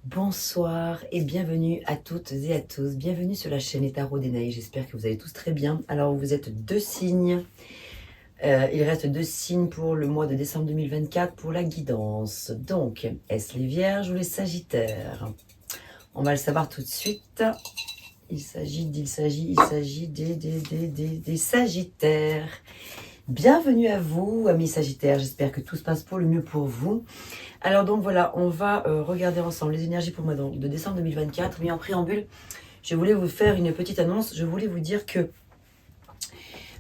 Bonsoir et bienvenue à toutes et à tous. Bienvenue sur la chaîne Tarot d'Enaï. J'espère que vous allez tous très bien. Alors, vous êtes deux signes. Il reste deux signes pour le mois de décembre 2024 pour la guidance. Donc, est-ce les Vierges ou les Sagittaires? On va le savoir tout de suite. Il s'agit des Sagittaires. Bienvenue à vous, amis Sagittaires. J'espère que tout se passe pour le mieux pour vous. Alors donc voilà, on va regarder ensemble les énergies pour le mois de décembre 2024. Mais en préambule, je voulais vous faire une petite annonce. Je voulais vous dire que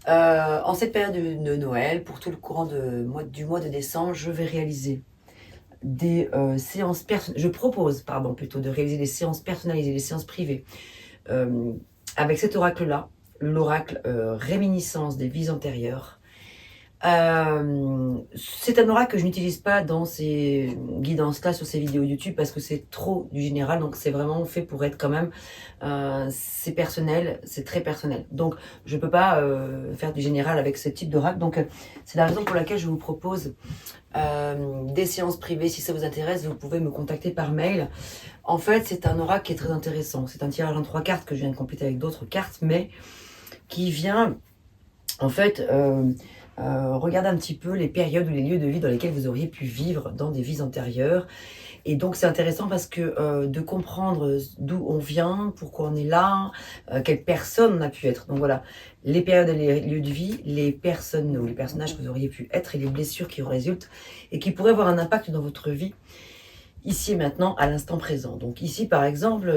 en cette période de Noël, pour tout le courant du mois de décembre, je vais réaliser des séances personnelles. Je propose, plutôt de réaliser des séances personnalisées, des séances privées avec cet oracle-là, l'oracle réminiscence des vies antérieures. C'est un oracle que je n'utilise pas dans ces guidances-là sur ces vidéos YouTube parce que c'est trop du général, donc c'est vraiment fait pour être quand même, c'est personnel, c'est très personnel. Donc je peux pas faire du général avec ce type d'oracle, donc c'est la raison pour laquelle je vous propose des séances privées. Si ça vous intéresse, vous pouvez me contacter par mail. En fait, c'est un oracle qui est très intéressant. C'est un tirage en 3 cartes que je viens de compléter avec d'autres cartes, mais qui vient en fait regardez un petit peu les périodes ou les lieux de vie dans lesquels vous auriez pu vivre dans des vies antérieures. Et donc c'est intéressant parce que de comprendre d'où on vient, pourquoi on est là, quelle personne on a pu être. Donc voilà, les périodes et les lieux de vie, les personnes ou les personnages que vous auriez pu être et les blessures qui en résultent et qui pourraient avoir un impact dans votre vie ici et maintenant, à l'instant présent. Donc ici par exemple,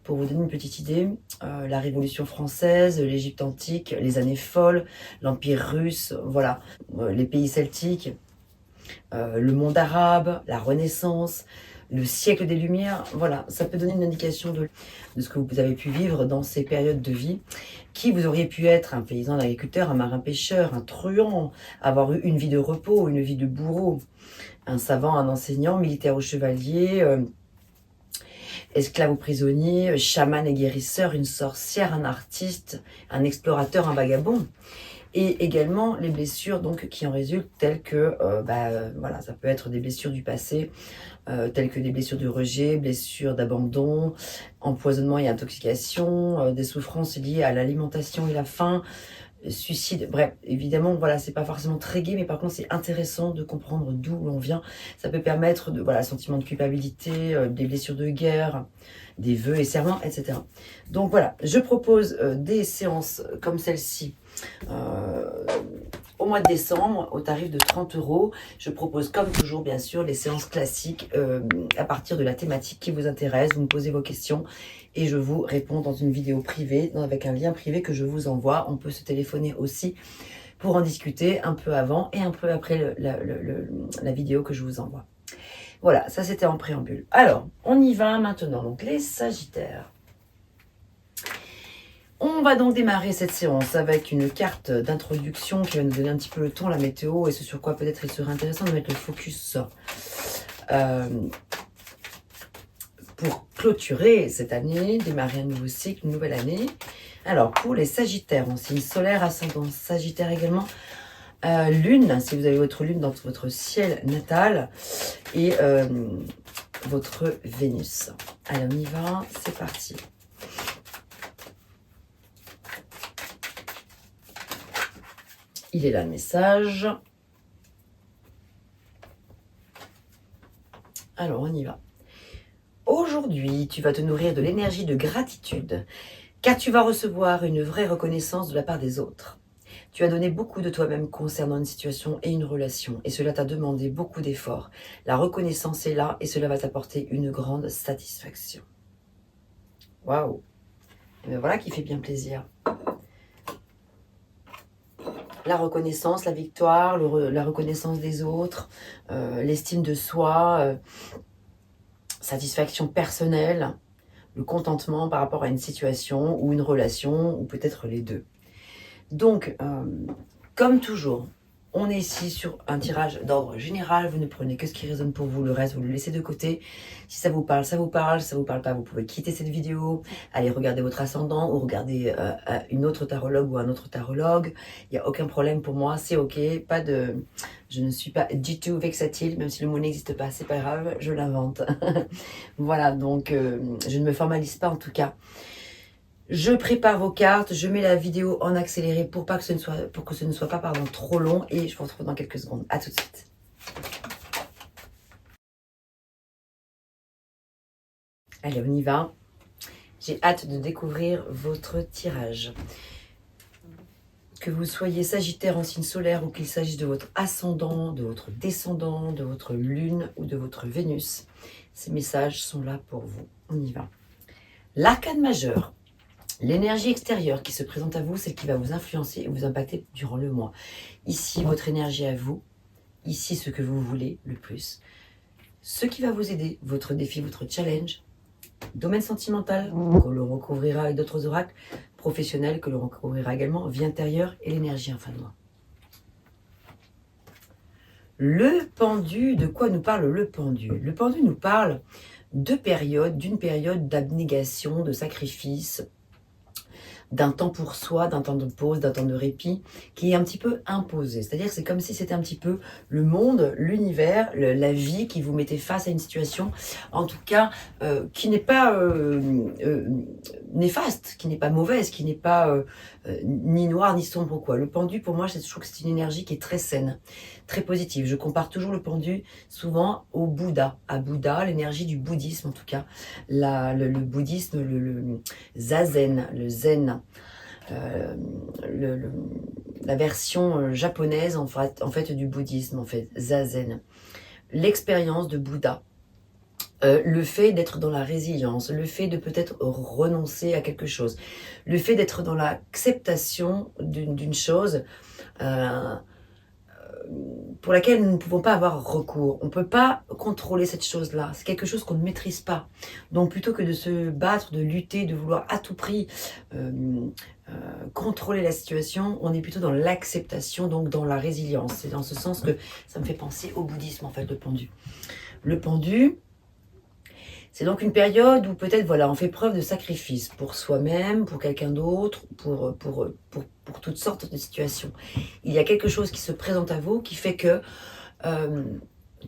pour vous donner une petite idée, la Révolution française, l'Égypte antique, les années folles, l'Empire russe, voilà, les pays celtiques, le monde arabe, la Renaissance, le siècle des Lumières, voilà, ça peut donner une indication de ce que vous avez pu vivre dans ces périodes de vie, qui vous auriez pu être un paysan, un agriculteur, un marin-pêcheur, un truand, avoir eu une vie de repos, une vie de bourreau, un savant, un enseignant, militaire ou chevalier, esclave ou prisonnier, chaman et guérisseur, une sorcière, un artiste, un explorateur, un vagabond. Et également les blessures donc, qui en résultent, telles que, voilà, ça peut être des blessures du passé, telles que des blessures de rejet, blessures d'abandon, empoisonnement et intoxication, des souffrances liées à l'alimentation et la faim, suicide, bref, évidemment, voilà, c'est pas forcément très gai, mais par contre, c'est intéressant de comprendre d'où l'on vient. Ça peut permettre de, voilà, sentiment de culpabilité, des blessures de guerre, des vœux et serments, etc. Donc voilà, je propose des séances comme celle-ci au mois de décembre au tarif de 30 €. Je propose comme toujours bien sûr les séances classiques à partir de la thématique qui vous intéresse. Vous me posez vos questions et je vous réponds dans une vidéo privée avec un lien privé que je vous envoie. On peut se téléphoner aussi pour en discuter un peu avant et un peu après la vidéo que je vous envoie. Voilà, ça c'était en préambule. Alors, on y va maintenant. Donc les Sagittaires. On va donc démarrer cette séance avec une carte d'introduction qui va nous donner un petit peu le ton, la météo et ce sur quoi peut-être il serait intéressant de mettre le focus pour clôturer cette année, démarrer un nouveau cycle, une nouvelle année. Alors pour les Sagittaires, on signe solaire, ascendant Sagittaire également, lune, si vous avez votre lune dans votre ciel natal et votre Vénus. Allez, on y va, c'est parti. Il est là le message. Alors, on y va. Aujourd'hui, tu vas te nourrir de l'énergie de gratitude, car tu vas recevoir une vraie reconnaissance de la part des autres. Tu as donné beaucoup de toi-même concernant une situation et une relation, et cela t'a demandé beaucoup d'efforts. La reconnaissance est là, et cela va t'apporter une grande satisfaction. Waouh! Et bien voilà qui fait bien plaisir. La reconnaissance, la victoire, la reconnaissance des autres, l'estime de soi, satisfaction personnelle, le contentement par rapport à une situation ou une relation, ou peut-être les deux. Donc, comme toujours, On est ici sur un tirage d'ordre général. Vous ne prenez que ce qui résonne pour vous. Le reste, vous le laissez de côté. Si ça vous parle, ça vous parle. Si ça vous parle pas, vous pouvez quitter cette vidéo. Aller regarder votre ascendant ou regarder une autre tarologue ou un autre tarologue. Il n'y a aucun problème pour moi. C'est OK. Pas de... Je ne suis pas du tout vexatile. Même si le mot n'existe pas, c'est pas grave. Je l'invente. Voilà. Donc, je ne me formalise pas en tout cas. Je prépare vos cartes, je mets la vidéo en accéléré pour que ce ne soit pas trop long et je vous retrouve dans quelques secondes. À tout de suite. Allez, on y va. J'ai hâte de découvrir votre tirage. Que vous soyez Sagittaire en signe solaire ou qu'il s'agisse de votre ascendant, de votre descendant, de votre lune ou de votre Vénus, ces messages sont là pour vous. On y va. L'arcane majeur. L'énergie extérieure qui se présente à vous, celle qui va vous influencer et vous impacter durant le mois. Ici, votre énergie à vous. Ici, ce que vous voulez le plus. Ce qui va vous aider, votre défi, votre challenge. Domaine sentimental, que l'on recouvrira avec d'autres oracles. Professionnel, que l'on recouvrira également. Vie intérieure et l'énergie en fin de mois. Le pendu, de quoi nous parle le pendu? Le pendu nous parle d'une période d'abnégation, de sacrifice, d'un temps pour soi, d'un temps de pause, d'un temps de répit, qui est un petit peu imposé. C'est-à-dire que c'est comme si c'était un petit peu le monde, l'univers, la vie qui vous mettait face à une situation, en tout cas, qui n'est pas néfaste, qui n'est pas mauvaise, qui n'est pas ni noire ni sombre, quoi. Le pendu, pour moi, je trouve que c'est une énergie qui est très saine, très positive. Je compare toujours le pendu souvent au Bouddha, à Bouddha, l'énergie du bouddhisme en tout cas, le bouddhisme, le zazen, le zen, la version japonaise en fait du bouddhisme, en fait, zazen. L'expérience de Bouddha. Le fait d'être dans la résilience, le fait de peut-être renoncer à quelque chose, le fait d'être dans l'acceptation d'une chose pour laquelle nous ne pouvons pas avoir recours. On ne peut pas contrôler cette chose-là. C'est quelque chose qu'on ne maîtrise pas. Donc plutôt que de se battre, de lutter, de vouloir à tout prix contrôler la situation, on est plutôt dans l'acceptation, donc dans la résilience. C'est dans ce sens que ça me fait penser au bouddhisme, en fait, le pendu. Le pendu, c'est donc une période où peut-être voilà, on fait preuve de sacrifice pour soi-même, pour quelqu'un d'autre, pour toutes sortes de situations. Il y a quelque chose qui se présente à vous qui fait que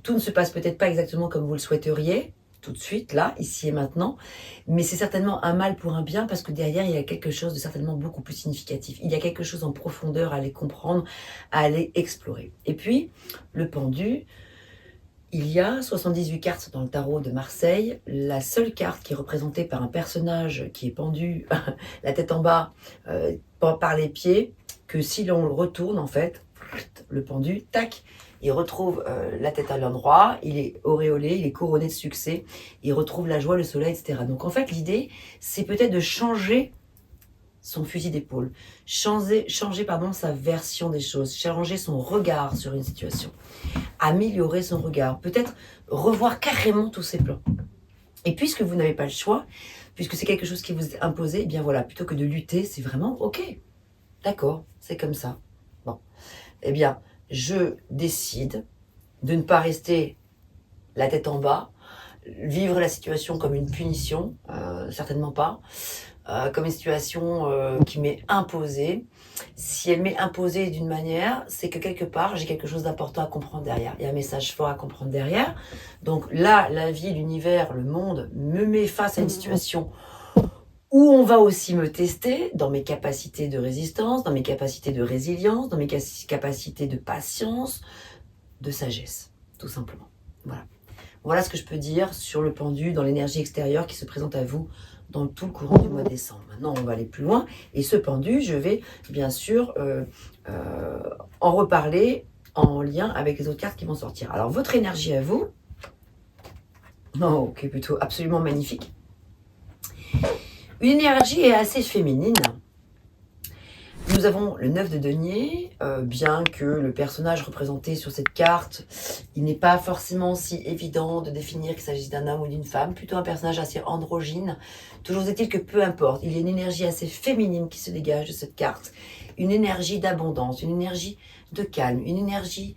tout ne se passe peut-être pas exactement comme vous le souhaiteriez, tout de suite, là, ici et maintenant, mais c'est certainement un mal pour un bien parce que derrière, il y a quelque chose de certainement beaucoup plus significatif. Il y a quelque chose en profondeur à aller comprendre, à aller explorer. Et puis, le pendu, il y a 78 cartes dans le tarot de Marseille. La seule carte qui est représentée par un personnage qui est pendu, la tête en bas, par les pieds, que si l'on le retourne, en fait, le pendu, tac, il retrouve la tête à l'endroit, il est auréolé, il est couronné de succès, il retrouve la joie, le soleil, etc. Donc en fait, l'idée, c'est peut-être de changer son fusil d'épaule, changer sa version des choses, changer son regard sur une situation, améliorer son regard, peut-être revoir carrément tous ses plans. Et puisque vous n'avez pas le choix, puisque c'est quelque chose qui vous est imposé, eh bien voilà, plutôt que de lutter, c'est vraiment ok, d'accord, c'est comme ça. Bon, eh bien, je décide de ne pas rester la tête en bas, vivre la situation comme une punition, certainement pas. Comme une situation qui m'est imposée. Si elle m'est imposée d'une manière, c'est que quelque part, j'ai quelque chose d'important à comprendre derrière. Il y a un message fort à comprendre derrière. Donc là, la vie, l'univers, le monde me met face à une situation où on va aussi me tester dans mes capacités de résistance, dans mes capacités de résilience, dans mes capacités de patience, de sagesse, tout simplement. Voilà. Voilà ce que je peux dire sur le pendu dans l'énergie extérieure qui se présente à vous dans tout le courant du mois de décembre. Maintenant, on va aller plus loin. Et ce pendu, je vais bien sûr en reparler en lien avec les autres cartes qui vont sortir. Alors, votre énergie à vous, qui est plutôt absolument magnifique. Une énergie est assez féminine, Nous avons le 9 de denier, bien que le personnage représenté sur cette carte, il n'est pas forcément si évident de définir qu'il s'agisse d'un homme ou d'une femme, plutôt un personnage assez androgyne. Toujours est-il que peu importe, il y a une énergie assez féminine qui se dégage de cette carte, une énergie d'abondance, une énergie de calme, une énergie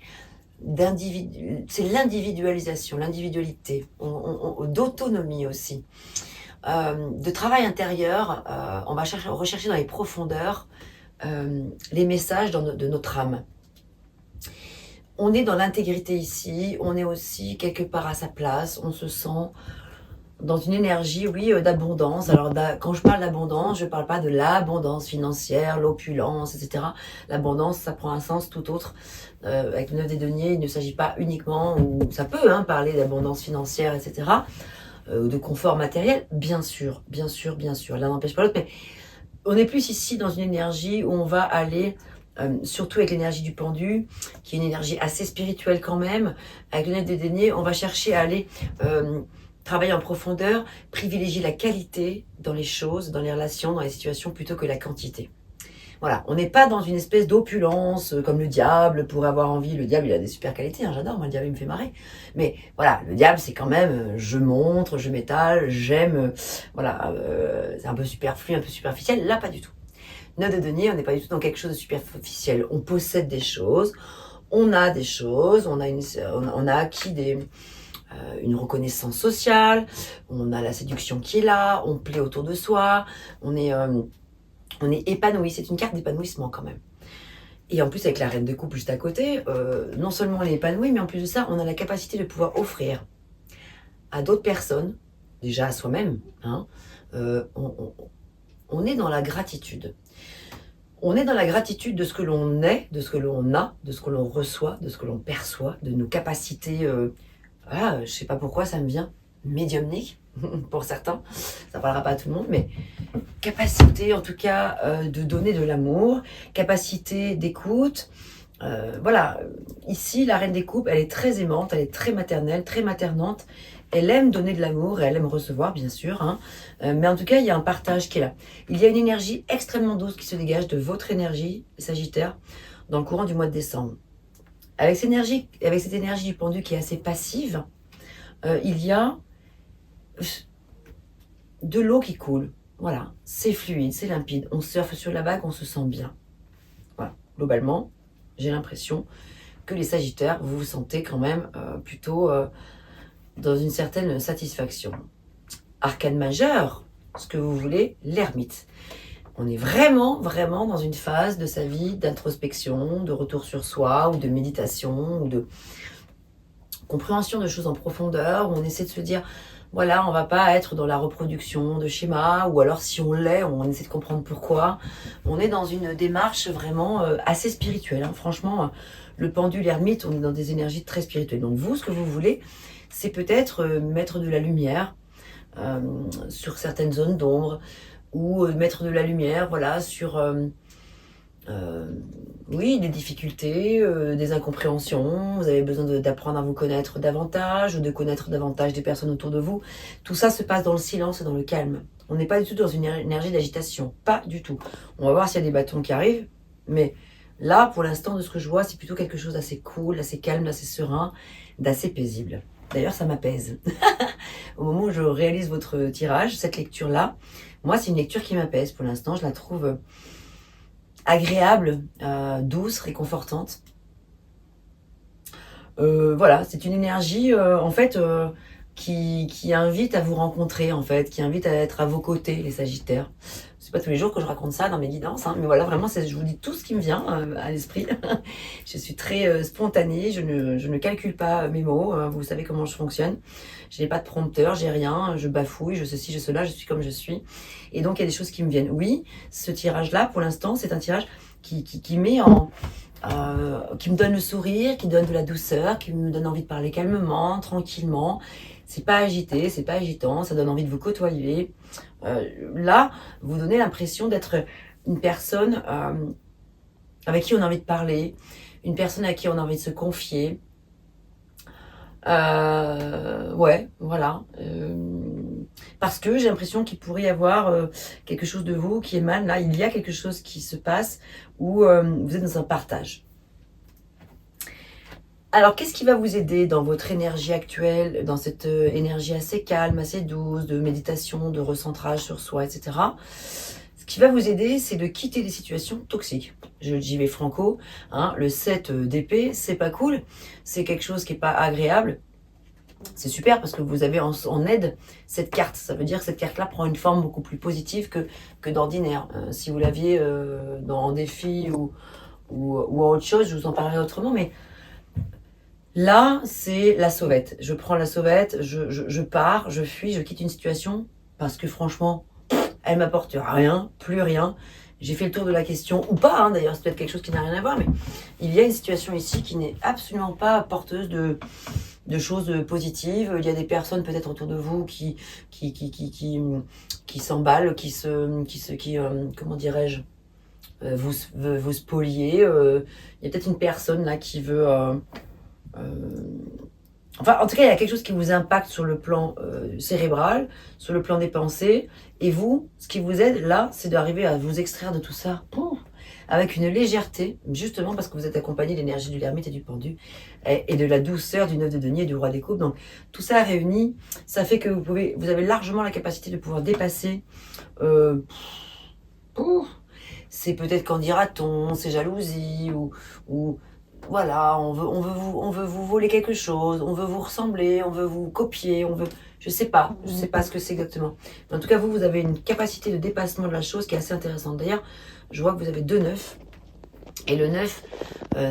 d'individu, c'est l'individualisation, l'individualité, d'autonomie aussi, de travail intérieur. On va rechercher dans les profondeurs les messages de notre âme. On est dans l'intégrité ici, on est aussi quelque part à sa place, on se sent dans une énergie, oui, d'abondance. Alors, quand je parle d'abondance, je ne parle pas de l'abondance financière, l'opulence, etc. L'abondance, ça prend un sens tout autre. Avec le 9 des deniers, il ne s'agit pas uniquement, ou ça peut parler d'abondance financière, etc., de confort matériel, bien sûr, bien sûr, bien sûr. L'un n'empêche pas l'autre, mais on est plus ici dans une énergie où on va aller, surtout avec l'énergie du pendu, qui est une énergie assez spirituelle quand même. Avec le 9 des deniers, on va chercher à aller travailler en profondeur, privilégier la qualité dans les choses, dans les relations, dans les situations, plutôt que la quantité. Voilà, on n'est pas dans une espèce d'opulence comme le diable pour avoir envie. Le diable, il a des super qualités, j'adore, moi le diable, il me fait marrer. Mais voilà, le diable, c'est quand même, je montre, je m'étale, j'aime, voilà, c'est un peu superflu, un peu superficiel. Là, pas du tout. 9 de denier, on n'est pas du tout dans quelque chose de superficiel. On possède des choses, on a des choses, on a acquis une reconnaissance sociale, on a la séduction qui est là, on plaît autour de soi, on est épanoui. C'est une carte d'épanouissement quand même. Et en plus, avec la reine de coupe juste à côté, non seulement on est épanoui, mais en plus de ça, on a la capacité de pouvoir offrir à d'autres personnes, déjà à soi-même, on est dans la gratitude. On est dans la gratitude de ce que l'on est, de ce que l'on a, de ce que l'on reçoit, de ce que l'on perçoit, de nos capacités. Je sais pas pourquoi ça me vient médiumnique pour certains. Ça parlera pas à tout le monde, mais capacité en tout cas de donner de l'amour, capacité d'écoute. Voilà, ici la reine des coupes, elle est très aimante, elle est très maternelle, très maternante. Elle aime donner de l'amour et elle aime recevoir, bien sûr. Mais en tout cas, il y a un partage qui est là. Il y a une énergie extrêmement douce qui se dégage de votre énergie, Sagittaire, dans le courant du mois de décembre. Avec cette énergie du pendu qui est assez passive, il y a de l'eau qui coule. Voilà, c'est fluide, c'est limpide. On surfe sur la vague, on se sent bien. Voilà, globalement, j'ai l'impression que les Sagittaires, vous vous sentez quand même plutôt dans une certaine satisfaction. Arcane majeur, ce que vous voulez, l'ermite. On est vraiment, vraiment dans une phase de sa vie d'introspection, de retour sur soi, ou de méditation, ou de compréhension de choses en profondeur, où on essaie de se dire, voilà, on va pas être dans la reproduction de schémas, ou alors si on l'est, on essaie de comprendre pourquoi. On est dans une démarche vraiment assez spirituelle. Franchement, le pendu, l'ermite, on est dans des énergies très spirituelles. Donc vous, ce que vous voulez, c'est peut-être mettre de la lumière sur certaines zones d'ombre, ou mettre de la lumière, voilà, sur oui, des difficultés, des incompréhensions. Vous avez besoin d'apprendre à vous connaître davantage, ou de connaître davantage des personnes autour de vous. Tout ça se passe dans le silence et dans le calme. On n'est pas du tout dans une énergie d'agitation, pas du tout. On va voir s'il y a des bâtons qui arrivent, mais là, pour l'instant, de ce que je vois, c'est plutôt quelque chose d'assez cool, d'assez calme, d'assez serein, d'assez paisible. D'ailleurs, ça m'apaise. Au moment où je réalise votre tirage, cette lecture-là, moi, c'est une lecture qui m'apaise. Pour l'instant, je la trouve agréable, douce, réconfortante. Voilà, c'est une énergie, en fait, qui invite à vous rencontrer, en fait, qui invite à être à vos côtés, les Sagittaires. C'est pas tous les jours que je raconte ça dans mes guidances, mais voilà, vraiment, je vous dis tout ce qui me vient à l'esprit. Je suis très spontanée, je ne calcule pas mes mots, vous savez comment je fonctionne. Je n'ai pas de prompteur, j'ai rien, je bafouille, je ceci, je cela, je suis comme je suis. Et donc, il y a des choses qui me viennent. Oui, ce tirage-là, pour l'instant, c'est un tirage qui met qui me donne le sourire, qui donne de la douceur, qui me donne envie de parler calmement, tranquillement. C'est pas agité, c'est pas agitant, ça donne envie de vous côtoyer. Là, vous donnez l'impression d'être une personne avec qui on a envie de parler, une personne à qui on a envie de se confier. Ouais, voilà. parce que j'ai l'impression qu'il pourrait y avoir quelque chose de vous qui émane. Là, il y a quelque chose qui se passe où vous êtes dans un partage. Alors, qu'est-ce qui va vous aider dans votre énergie actuelle, dans cette énergie assez calme, assez douce, de méditation, de recentrage sur soi, etc. Ce qui va vous aider, c'est de quitter des situations toxiques. J'y vais franco, hein, le 7 d'épée, c'est pas cool, c'est quelque chose qui n'est pas agréable. C'est super parce que vous avez en aide cette carte. Ça veut dire que cette carte-là prend une forme beaucoup plus positive que d'ordinaire. Si vous l'aviez dans défi ou en autre chose, je vous en parlerai autrement, mais là, c'est la sauvette. Je prends la sauvette, je pars, je fuis, je quitte une situation parce que franchement, elle m'apporte rien, plus rien. J'ai fait le tour de la question, ou pas, hein, d'ailleurs, c'est peut-être quelque chose qui n'a rien à voir, mais il y a une situation ici qui n'est absolument pas porteuse de choses positives. Il y a des personnes peut-être autour de vous qui s'emballent, comment dirais-je, vous spolier. Il y a peut-être une personne là qui veut... enfin, en tout cas, il y a quelque chose qui vous impacte sur le plan cérébral, sur le plan des pensées. Et vous, ce qui vous aide là, c'est d'arriver à vous extraire de tout ça avec une légèreté, justement parce que vous êtes accompagné de l'énergie de l'ermite et du pendu et de la douceur du 9 de denier et du roi des coupes. Donc, tout ça réuni, ça fait que vous avez largement la capacité de pouvoir dépasser. C'est peut-être qu'en dira-t-on, c'est jalousie ou voilà, on veut vous voler quelque chose, on veut vous ressembler, on veut vous copier, je sais pas ce que c'est exactement. Mais en tout cas, vous avez une capacité de dépassement de la chose qui est assez intéressante. D'ailleurs, je vois que vous avez 2 9. Et le 9,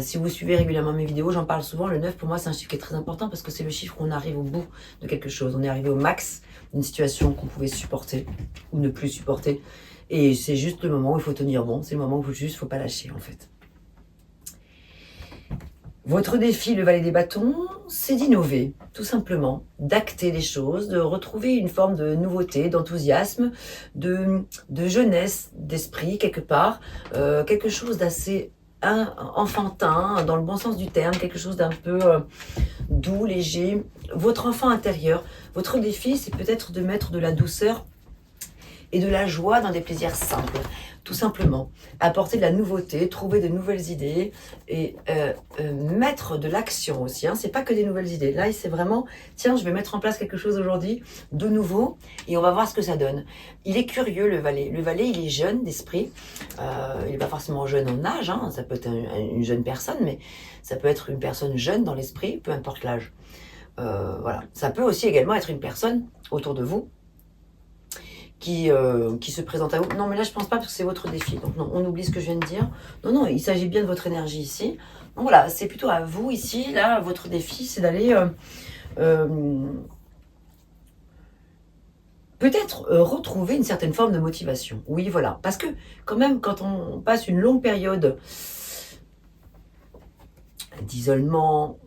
si vous suivez régulièrement mes vidéos, j'en parle souvent. Le 9, pour moi, c'est un chiffre qui est très important parce que c'est le chiffre où on arrive au bout de quelque chose. On est arrivé au max d'une situation qu'on pouvait supporter ou ne plus supporter. Et c'est juste le moment où il faut tenir bon. C'est le moment où il faut pas lâcher, en fait. Votre défi, le valet des bâtons, c'est d'innover, tout simplement, d'acter les choses, de retrouver une forme de nouveauté, d'enthousiasme, de jeunesse d'esprit quelque part, quelque chose d'assez enfantin, dans le bon sens du terme, quelque chose d'un peu doux, léger. Votre enfant intérieur, votre défi, c'est peut-être de mettre de la douceur et de la joie dans des plaisirs simples, tout simplement. Apporter de la nouveauté, trouver de nouvelles idées et mettre de l'action aussi. Hein. C'est pas que des nouvelles idées. Là, c'est vraiment, tiens, je vais mettre en place quelque chose aujourd'hui de nouveau et on va voir ce que ça donne. Il est curieux, le valet. Le valet, il est jeune d'esprit. Il n'est pas forcément jeune en âge. Hein. Ça peut être une jeune personne, mais ça peut être une personne jeune dans l'esprit, peu importe l'âge. Voilà. Ça peut aussi également être une personne autour de vous qui se présente à vous. Non, mais là, je pense pas parce que c'est votre défi. Donc, non, on oublie ce que je viens de dire. Non, non, il s'agit bien de votre énergie ici. Donc, voilà, c'est plutôt à vous ici. Là, votre défi, c'est d'aller peut-être retrouver une certaine forme de motivation. Oui, voilà. Parce que, quand même, quand on passe une longue période d'isolement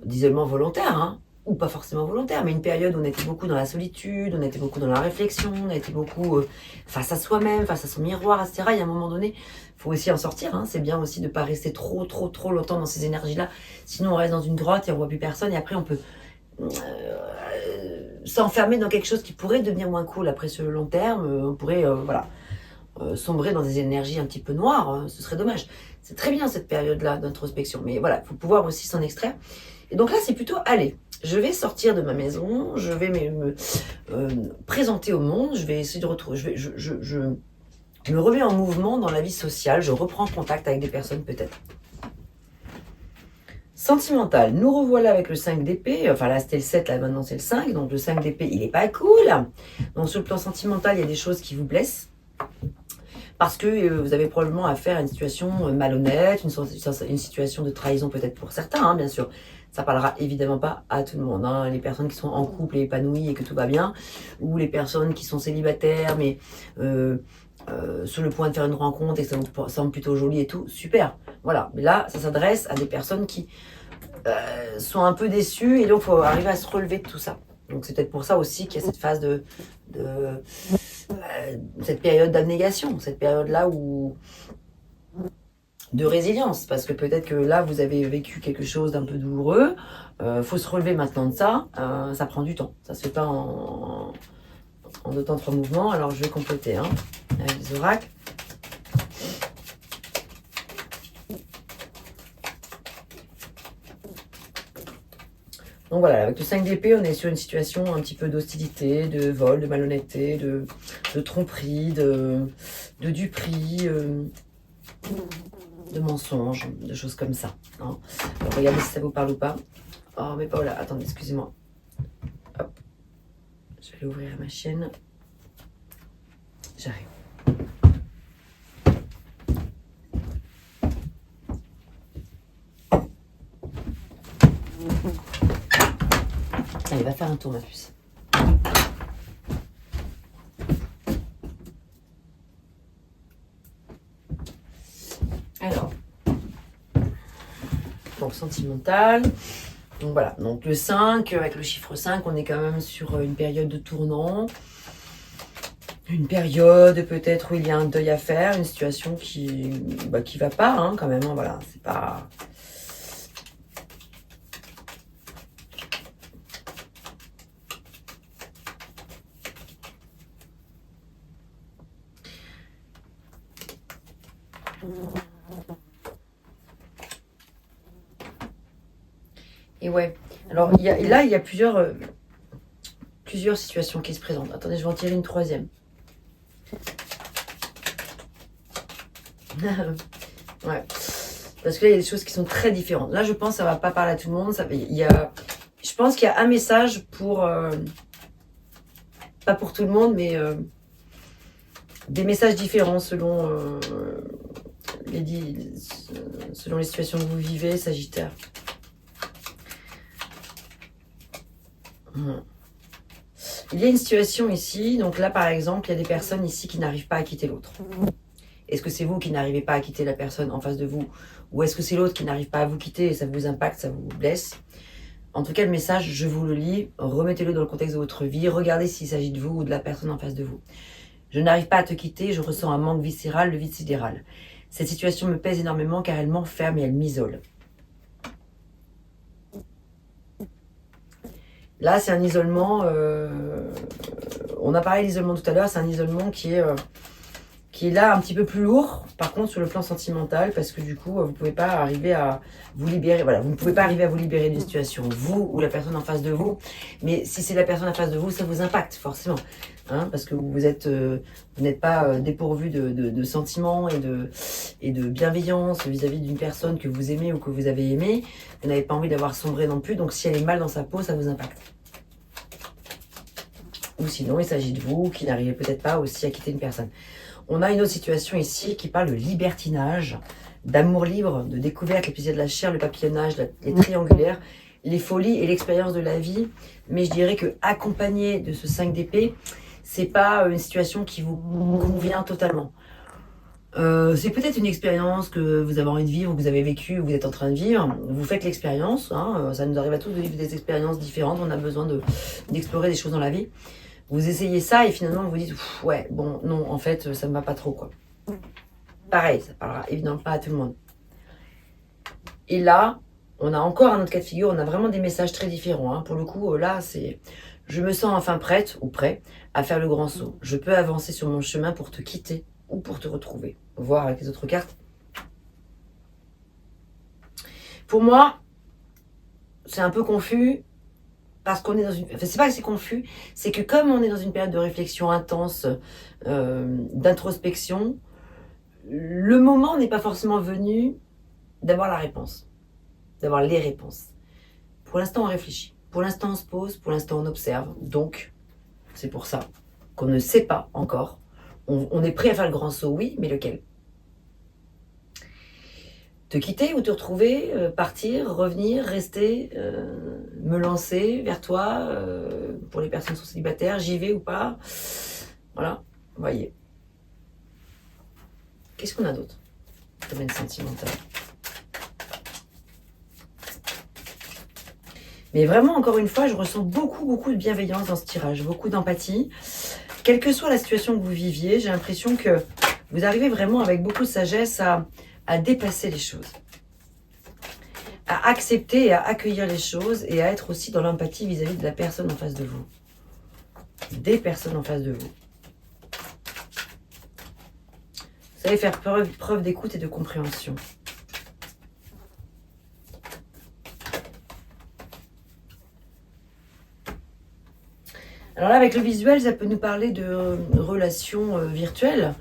volontaire, hein, ou pas forcément volontaire, mais une période où on était beaucoup dans la solitude, on était beaucoup dans la réflexion, on était beaucoup face à soi-même, face à son miroir, etc. Il y a un moment donné, il faut aussi en sortir. Hein. C'est bien aussi de ne pas rester trop longtemps dans ces énergies-là. Sinon, on reste dans une grotte et on ne voit plus personne. Et après, on peut s'enfermer dans quelque chose qui pourrait devenir moins cool après sur le long terme. On pourrait, sombrer dans des énergies un petit peu noires. Ce serait dommage. C'est très bien cette période-là d'introspection. Mais voilà, il faut pouvoir aussi s'en extraire. Et donc là, c'est plutôt, allez, je vais sortir de ma maison, je vais me présenter au monde, je vais essayer de retrouver, je me remets en mouvement dans la vie sociale, je reprends contact avec des personnes peut-être. Sentimental, nous revoilà avec le 5 d'épée, enfin là c'était le 7, là maintenant c'est le 5, donc le 5 d'épée il est pas cool. Donc sur le plan sentimental, il y a des choses qui vous blessent. Parce que vous avez probablement affaire à une situation malhonnête, une situation de trahison peut-être pour certains, hein, bien sûr. Ça parlera évidemment pas à tout le monde. Hein. Les personnes qui sont en couple et épanouies et que tout va bien, ou les personnes qui sont célibataires mais sur le point de faire une rencontre et que ça vous semble plutôt joli et tout, super. Voilà, mais là, ça s'adresse à des personnes qui sont un peu déçues et donc il faut arriver à se relever de tout ça. Donc c'est peut-être pour ça aussi qu'il y a cette phase cette période d'abnégation, cette période-là de résilience, parce que peut-être que là vous avez vécu quelque chose d'un peu douloureux, faut se relever maintenant de ça, ça prend du temps, ça se fait pas en 2 temps 3 mouvements. Alors je vais compléter avec les oracles. Donc voilà, avec le 5 d'épée, on est sur une situation un petit peu d'hostilité, de vol, de malhonnêteté, de tromperie, de duperie, de mensonges, de choses comme ça. Alors, regardez si ça vous parle ou pas. Oh, mais pas là, attendez, excusez-moi. Hop. Je vais aller ouvrir ma chaîne. J'arrive. Allez, va faire un tour, ma puce. Alors, donc sentimental. Donc voilà, donc le 5, avec le chiffre 5, on est quand même sur une période de tournant. Une période peut-être où il y a un deuil à faire, une situation qui va pas quand même. Voilà, c'est pas... Et ouais, alors il y a plusieurs situations qui se présentent. Attendez, je vais en tirer une troisième. Ouais, parce que là il y a des choses qui sont très différentes. Là je pense que ça va pas parler à tout le monde. Je pense qu'il y a un message pour... pas pour tout le monde, mais des messages différents selon selon les situations que vous vivez, Sagittaire. Il y a une situation ici, donc là par exemple, il y a des personnes ici qui n'arrivent pas à quitter l'autre. Est-ce que c'est vous qui n'arrivez pas à quitter la personne en face de vous, ou est-ce que c'est l'autre qui n'arrive pas à vous quitter et ça vous impacte, ça vous blesse? En tout cas, le message, je vous le lis, remettez-le dans le contexte de votre vie, regardez s'il s'agit de vous ou de la personne en face de vous. Je n'arrive pas à te quitter, je ressens un manque viscéral, le vide sidéral. Cette situation me pèse énormément car elle m'enferme et elle m'isole. Là, c'est un isolement, on a parlé d'isolement tout à l'heure, c'est un isolement qui est là un petit peu plus lourd, par contre sur le plan sentimental, parce que du coup, vous ne pouvez pas arriver à vous libérer, voilà, vous ne pouvez pas arriver à vous libérer d'une situation, vous ou la personne en face de vous, mais si c'est la personne en face de vous, ça vous impacte forcément, parce que vous n'êtes pas dépourvu de sentiments et de bienveillance vis-à-vis d'une personne que vous aimez ou que vous avez aimée, vous n'avez pas envie d'avoir sombré non plus, donc si elle est mal dans sa peau, ça vous impacte. Ou sinon, il s'agit de vous qui n'arrivez peut-être pas aussi à quitter une personne. On a une autre situation ici qui parle de libertinage, d'amour libre, de découverte, les plaisirs de la chair, le papillonnage, les triangulaires, les folies et l'expérience de la vie. Mais je dirais que accompagné de ce 5 d'épée, c'est pas une situation qui vous convient totalement. C'est peut-être une expérience que vous avez envie de vivre, que vous avez vécue, ou que vous êtes en train de vivre. Vous faites l'expérience, ça nous arrive à tous de vivre des expériences différentes, on a besoin d'explorer des choses dans la vie. Vous essayez ça et finalement vous dites ouais, bon, non, en fait, ça me va pas trop, quoi. Pareil, ça parlera évidemment pas à tout le monde. Et là, on a encore un autre cas de figure, on a vraiment des messages très différents. Pour le coup, là, c'est je me sens enfin prête ou prêt à faire le grand saut. Je peux avancer sur mon chemin pour te quitter ou pour te retrouver. Voir avec les autres cartes. Pour moi, c'est un peu confus. Parce qu'on est dans une... Enfin, c'est pas que c'est confus, c'est que comme on est dans une période de réflexion intense, d'introspection, le moment n'est pas forcément venu d'avoir la réponse, d'avoir les réponses. Pour l'instant, on réfléchit. Pour l'instant, on se pose. Pour l'instant, on observe. Donc, c'est pour ça qu'on ne sait pas encore. On est prêt à faire le grand saut, oui, mais lequel? Te quitter ou te retrouver, partir, revenir, rester, me lancer vers toi, pour les personnes qui sont célibataires, j'y vais ou pas. Voilà, voyez. Qu'est-ce qu'on a d'autre? Domaine sentimental. Mais vraiment, encore une fois, je ressens beaucoup de bienveillance dans ce tirage, beaucoup d'empathie. Quelle que soit la situation que vous viviez, j'ai l'impression que vous arrivez vraiment avec beaucoup de sagesse à dépasser les choses, à accepter et à accueillir les choses et à être aussi dans l'empathie vis-à-vis de la personne en face de vous. des personnes en face de vous. Vous savez faire preuve d'écoute et de compréhension. Alors là, avec le visuel, ça peut nous parler de relations virtuelles.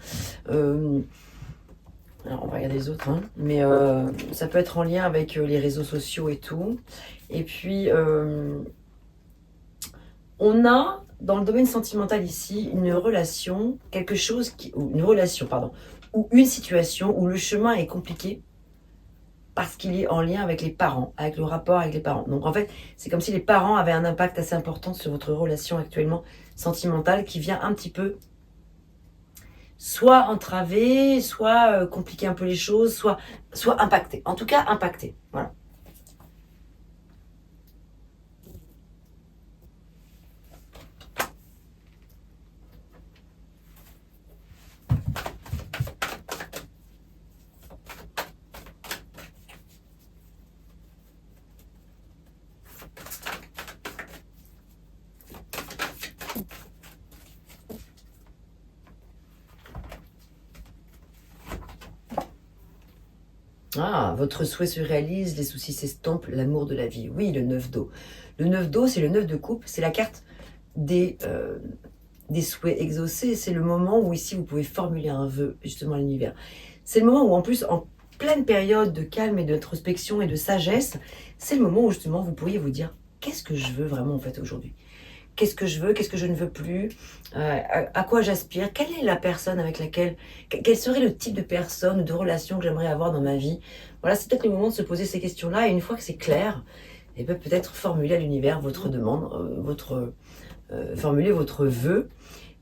Alors, on va regarder les autres, hein. Mais ça peut être en lien avec les réseaux sociaux et tout. Et puis, on a, dans le domaine sentimental ici, une relation, ou une situation où le chemin est compliqué parce qu'il est en lien avec les parents, avec le rapport avec les parents. Donc en fait, c'est comme si les parents avaient un impact assez important sur votre relation actuellement sentimentale qui vient un petit peu soit entraver, soit compliquer un peu les choses, soit impacter. En tout cas, impacter. Voilà. Ah, votre souhait se réalise, les soucis s'estompent, l'amour de la vie. Oui, le 9 d'eau. Le 9 d'eau, c'est le 9 de coupe, c'est la carte des souhaits exaucés. C'est le moment où ici, vous pouvez formuler un vœu, justement, à l'univers. C'est le moment où, en plus, en pleine période de calme et d'introspection et de sagesse, c'est le moment où, justement, vous pourriez vous dire, qu'est-ce que je veux vraiment, en fait, aujourd'hui ? Qu'est-ce que je veux, qu'est-ce que je ne veux plus, à quoi j'aspire, quelle est la personne avec laquelle, quel serait le type de personne ou de relation que j'aimerais avoir dans ma vie. Voilà, c'est peut-être le moment de se poser ces questions-là et une fois que c'est clair, et peut-être formuler à l'univers votre demande, formuler votre vœu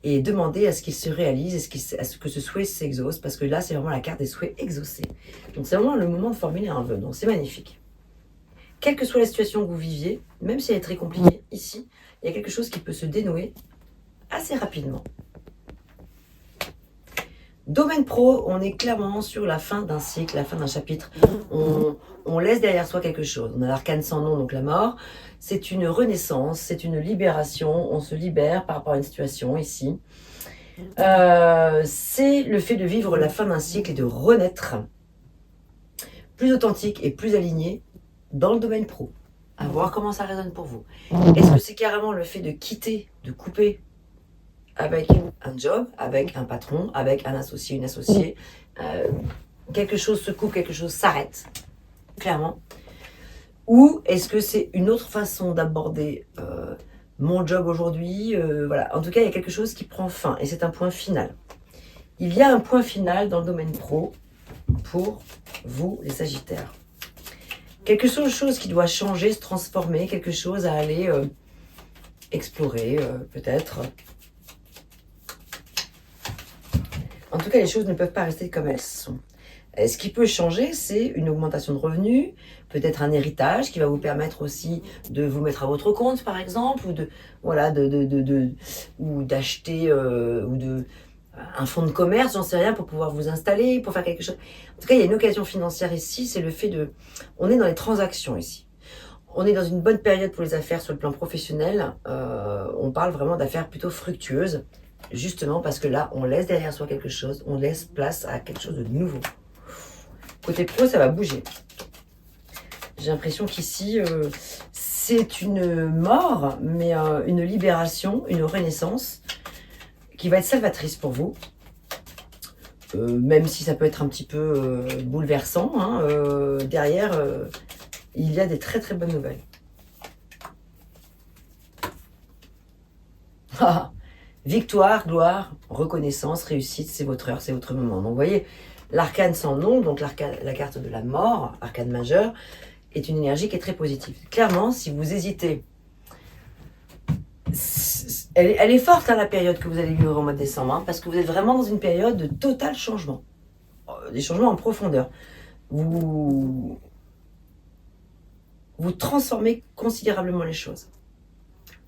et demander à ce qu'il se réalise, à ce que ce souhait s'exauce, parce que là, c'est vraiment la carte des souhaits exaucés. Donc c'est vraiment le moment de formuler un vœu, donc c'est magnifique. Quelle que soit la situation que vous viviez, même si elle est très compliquée, ici, il y a quelque chose qui peut se dénouer assez rapidement. Domaine pro, on est clairement sur la fin d'un cycle, la fin d'un chapitre. On laisse derrière soi quelque chose. On a l'arcane sans nom, donc la mort. C'est une renaissance, c'est une libération. On se libère par rapport à une situation ici. C'est le fait de vivre la fin d'un cycle et de renaître plus authentique et plus aligné dans le domaine pro. À voir comment ça résonne pour vous. Est-ce que c'est carrément le fait de quitter, de couper avec un job, avec un patron, avec un associé, une associée, quelque chose se coupe, quelque chose s'arrête, clairement. Ou est-ce que c'est une autre façon d'aborder mon job aujourd'hui, voilà. En tout cas, il y a quelque chose qui prend fin et c'est un point final. Il y a un point final dans le domaine pro pour vous, les Sagittaires. Quelque chose qui doit changer, se transformer, quelque chose à aller explorer, peut-être. En tout cas, les choses ne peuvent pas rester comme elles sont. Ce qui peut changer, c'est une augmentation de revenus, peut-être un héritage qui va vous permettre aussi de vous mettre à votre compte, par exemple, ou ou d'acheter un fonds de commerce, j'en sais rien, pour pouvoir vous installer, pour faire quelque chose. En tout cas, il y a une occasion financière ici, c'est le fait de... On est dans les transactions ici. On est dans une bonne période pour les affaires sur le plan professionnel. On parle vraiment d'affaires plutôt fructueuses, justement parce que là, on laisse derrière soi quelque chose, on laisse place à quelque chose de nouveau. Côté pro, ça va bouger. J'ai l'impression qu'ici, c'est une mort, mais une libération, une renaissance, qui va être salvatrice pour vous, même si ça peut être un petit peu bouleversant, hein, derrière, il y a des très très bonnes nouvelles. Victoire, gloire, reconnaissance, réussite, c'est votre heure, c'est votre moment. Donc vous voyez, l'arcane sans nom, donc la carte de la mort, arcane majeure, est une énergie qui est très positive. Clairement, si vous hésitez, elle est forte, hein, la période que vous allez vivre au mois de décembre, hein, parce que vous êtes vraiment dans une période de total changement. Des changements en profondeur. Vous transformez considérablement les choses.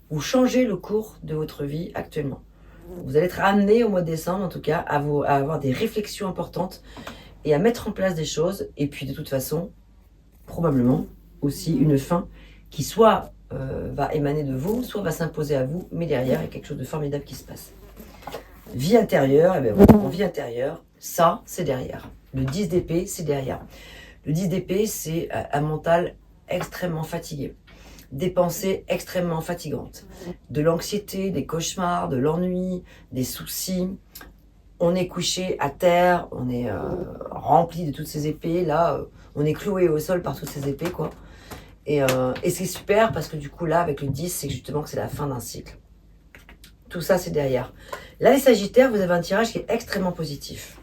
Vous changez le cours de votre vie actuellement. Vous allez être amené au mois de décembre, en tout cas, à avoir des réflexions importantes et à mettre en place des choses. Et puis, de toute façon, probablement aussi une fin qui soit va émaner de vous, soit va s'imposer à vous, mais derrière, il y a quelque chose de formidable qui se passe. Vie intérieure, eh bien, en vie intérieure, ça, c'est derrière. Le 10 d'épée, c'est derrière. Le 10 d'épée, c'est un mental extrêmement fatigué. Des pensées extrêmement fatigantes. De l'anxiété, des cauchemars, de l'ennui, des soucis. On est couché à terre, on est rempli de toutes ces épées. Là, on est cloué au sol par toutes ces épées, quoi. Et c'est super parce que du coup, là, avec le 10, c'est justement que c'est la fin d'un cycle. Tout ça, c'est derrière. Là, les Sagittaires, vous avez un tirage qui est extrêmement positif.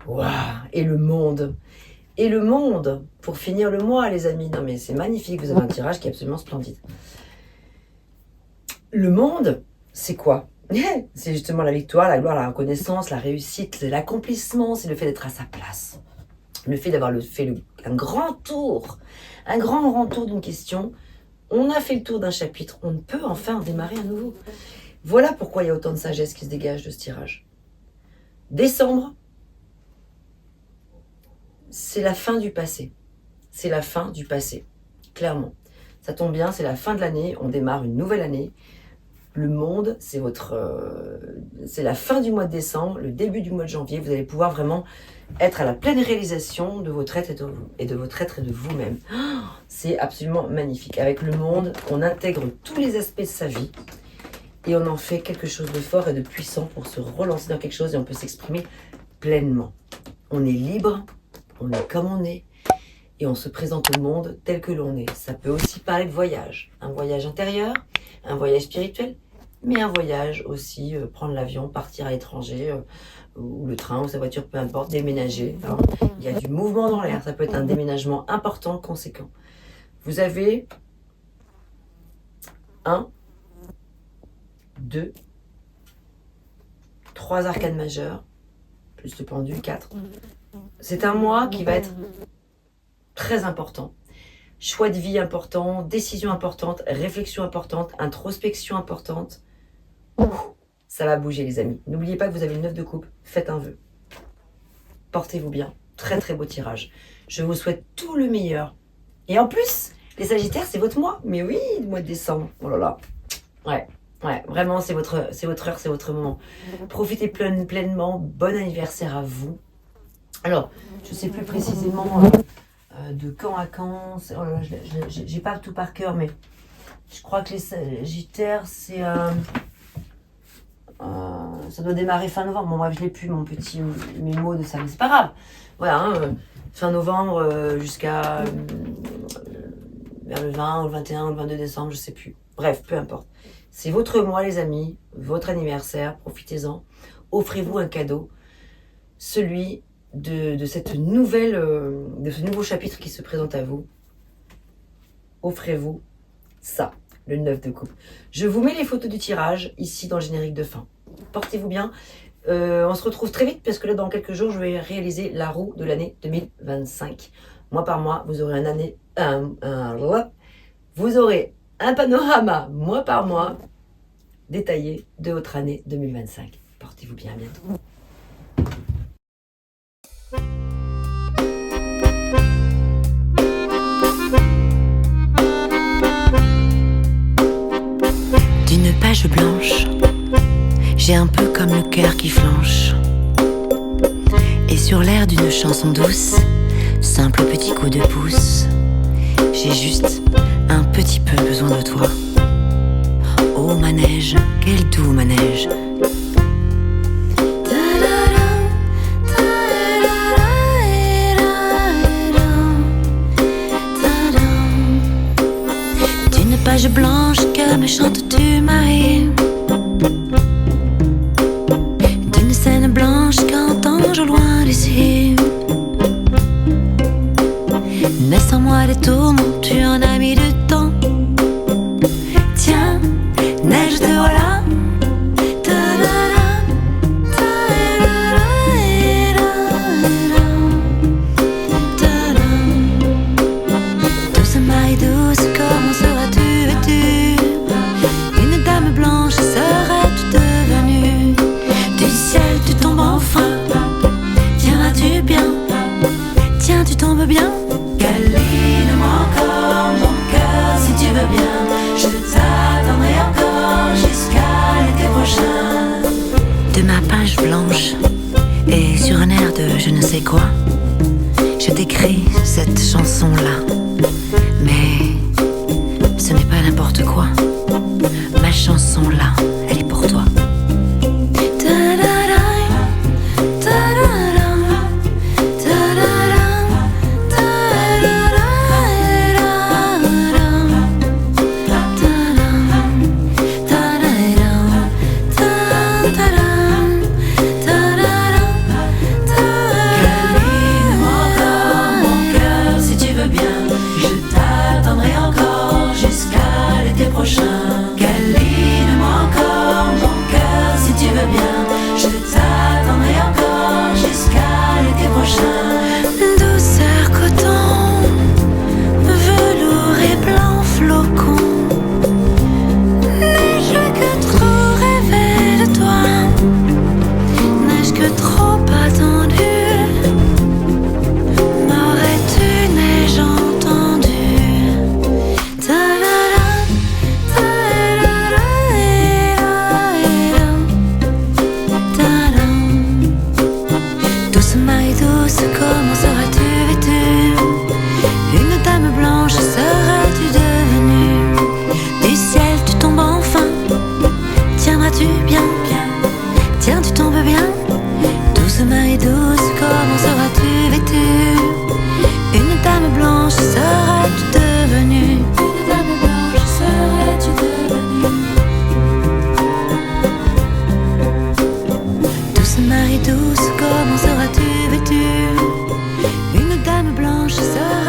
Waouh! Et le monde! Et le monde! Pour finir le mois, les amis. Non, mais c'est magnifique. Vous avez un tirage qui est absolument splendide. Le monde, c'est quoi? C'est justement la victoire, la gloire, la reconnaissance, la réussite, l'accomplissement. C'est le fait d'être à sa place. Le fait d'avoir un grand tour. Un grand tour d'une question. On a fait le tour d'un chapitre. On peut enfin démarrer à nouveau. Voilà pourquoi il y a autant de sagesse qui se dégage de ce tirage. Décembre, c'est la fin du passé. C'est la fin du passé, clairement. Ça tombe bien, c'est la fin de l'année, on démarre une nouvelle année. Le monde, c'est la fin du mois de décembre, le début du mois de janvier. Vous allez pouvoir vraiment être à la pleine réalisation de votre être et de votre être et de vous-même. C'est absolument magnifique. Avec le monde, on intègre tous les aspects de sa vie. Et on en fait quelque chose de fort et de puissant pour se relancer dans quelque chose et on peut s'exprimer pleinement. On est libre, on est comme on est et on se présente au monde tel que l'on est. Ça peut aussi parler de voyage. Un voyage intérieur, un voyage spirituel, mais un voyage aussi, prendre l'avion, partir à l'étranger, ou le train, ou sa voiture, peu importe, déménager. Alors, il y a du mouvement dans l'air, ça peut être un déménagement important, conséquent. Vous avez 1, 2, 3 arcanes majeures, plus le pendule, 4. C'est un mois qui va être très important. Choix de vie important, décision importante, réflexion importante, introspection importante. Ça va bouger les amis. N'oubliez pas que vous avez le 9 de coupe, faites un vœu. Portez-vous bien, très beau tirage. Je vous souhaite tout le meilleur. Et en plus, les Sagittaires, c'est votre mois. Mais oui, le mois de décembre. Oh là là. Ouais, vraiment, c'est votre heure, c'est votre moment. Profitez pleinement. Bon anniversaire à vous. Alors, je ne sais plus précisément de quand à quand. Oh là là, j'ai pas tout par cœur, mais je crois que les Sagittaires, c'est... ça doit démarrer fin novembre. Bon, bref, je l'ai plus, mon petit mémo de ça, mais c'est pas grave. Voilà, fin novembre jusqu'à vers le 20 ou le 21 ou le 22 décembre, je sais plus. Bref, peu importe. C'est votre mois, les amis, votre anniversaire, profitez-en. Offrez-vous un cadeau, celui de cette nouvelle, de ce nouveau chapitre qui se présente à vous. Offrez-vous ça, le 9 de coupe. Je vous mets les photos du tirage ici dans le générique de fin. Portez-vous bien. On se retrouve très vite parce que là, dans quelques jours, je vais réaliser la roue de l'année 2025. Mois par mois, vous aurez vous aurez un panorama mois par mois détaillé de votre année 2025. Portez-vous bien, à bientôt. D'une page blanche, j'ai un peu comme le cœur qui flanche. Et sur l'air d'une chanson douce, simple petit coup de pouce, j'ai juste un petit peu besoin de toi. Oh manège, quel doux manège. D'une page blanche que me chantes-tu Marie, d'une scène blanche qu'entends-je au loin d'ici. Mais sans moi des tourments, tu en as mis du temps. Tiens, neige te voilà. Douce Marie douce, comment seras-tu vêtue? Une dame blanche serais-tu devenue? Du ciel tu tombes enfin. Tiens, vas-tu bien? Tiens, tu tombes bien? Câline-moi encore. chanson-là, elle est pour toi. Comment seras-tu vêtue? Une dame blanche seras-tu devenue? Du ciel tu tombes enfin. Tiendras-tu bien? Tiens, tu tombes bien. Douce Marie douce, comment seras-tu vêtue? Une dame blanche seras-tu devenue? Une dame blanche seras-tu devenue? Douce Marie douce, comment seras-tu vêtue? Une dame blanche seras-tu